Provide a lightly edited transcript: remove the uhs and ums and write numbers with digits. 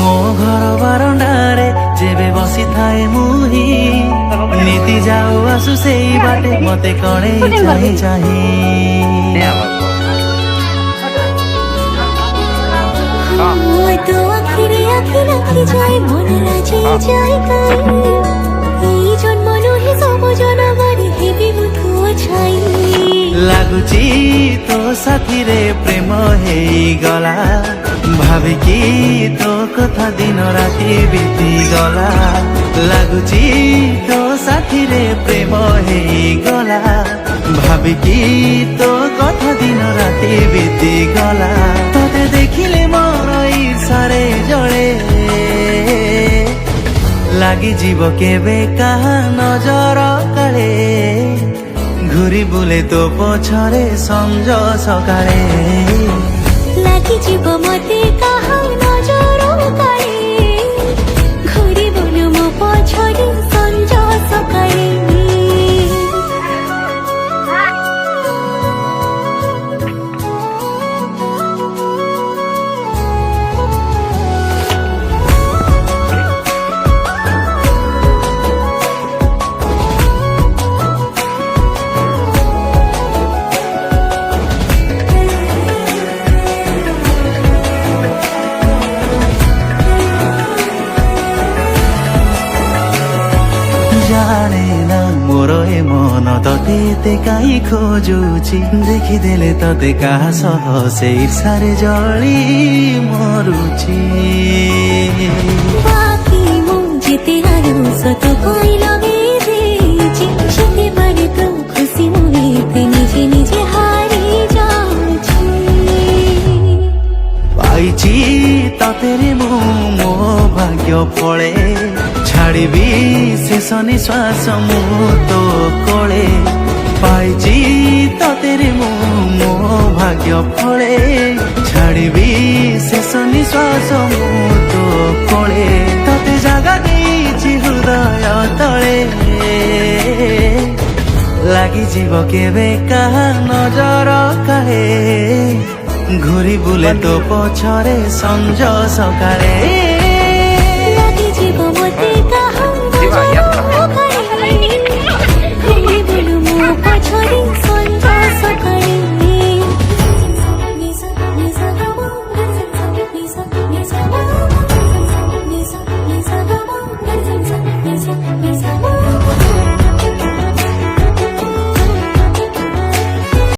ମୋ ଘର ବାରଣ୍ଡାରେ ଯେବେ ବସିଥାଏ ମୁହିଁ, ନୀତି ଯାଉ ଆସୁ ସେଇ ବାଟେ ମତେ କଣେଇ ଚାହିଁ ଚାହିଁ। তো আখিরে আখি রাখি যায় মন রাজি যায় কাই এই জন্ম নহে সব জনমরে হেবি মুঠু ছাই ଲାଗୁଛି ତୋ ସାଥିରେ ପ୍ରେମ ହେଇଗଲା, ଭାବିକି ତୋ କଥା ଦିନ ରାତି ବିତିଗଲା। ଲାଗୁଛି ତୋ ସାଥିରେ ପ୍ରେମ ହେଇଗଲା, ଭାବିକି ତୋ କଥା ଦିନ ରାତି ବିତିଗଲା। ତତେ ଦେଖିଲେ ମୋର ଈର୍ଷାରେ ଜଳେ, ଲାଗିଯିବ କେବେ କାହା ନଜର କାଳେ, ঘুরি বুলে তো পছরে সঞ্জ সকালে। লাগিଯିବ মতে কাহা নজর কাଳେ ঘুরি বলু মো পছরে সঞ্জ সকালে। ଜାଣେ ନା ମୋର ଏ ମନ ତତେ ଏତେ କାହିଁ ଖୋଜୁଛି, ଦେଖିଦେଲେ ତତେ କାହା ସହ ସେ ଈର୍ଷାରେ ଜଳି ମରୁଛି। বাকি মো যেতে আরো শত কই লগে দিয়েছি সেতে পারে তো খুশি মনেতে নিজে নিজে হারি যাচ্ছি। পাইছি ততে রে ମୁଁ ମୋ ଭାଗ୍ୟ ଫଳେ, ଛାଡ଼ିବି ଶେଷ ନିଶ୍ୱାସ ମୁଁ ତୋ କୋଳେ। ପାଇଛି ତତେ ରେ ମୁଁ ମୋ ଭାଗ୍ୟ ଫଳେ, ଛାଡ଼ିବି ଶେଷ ନିଶ୍ୱାସ ମୁଁ ତୋ କୋଳେ। ତତେ ଜାଗା ଦେଇଛି ହୃଦୟ ତଳେ, ଲାଗିଯିବ କେବେ କାହା ନଜର କାଳେ, ଘୁରି ବୁଲେ ତୋ ପଛରେ ସଞ୍ଜ ସକାଳେ।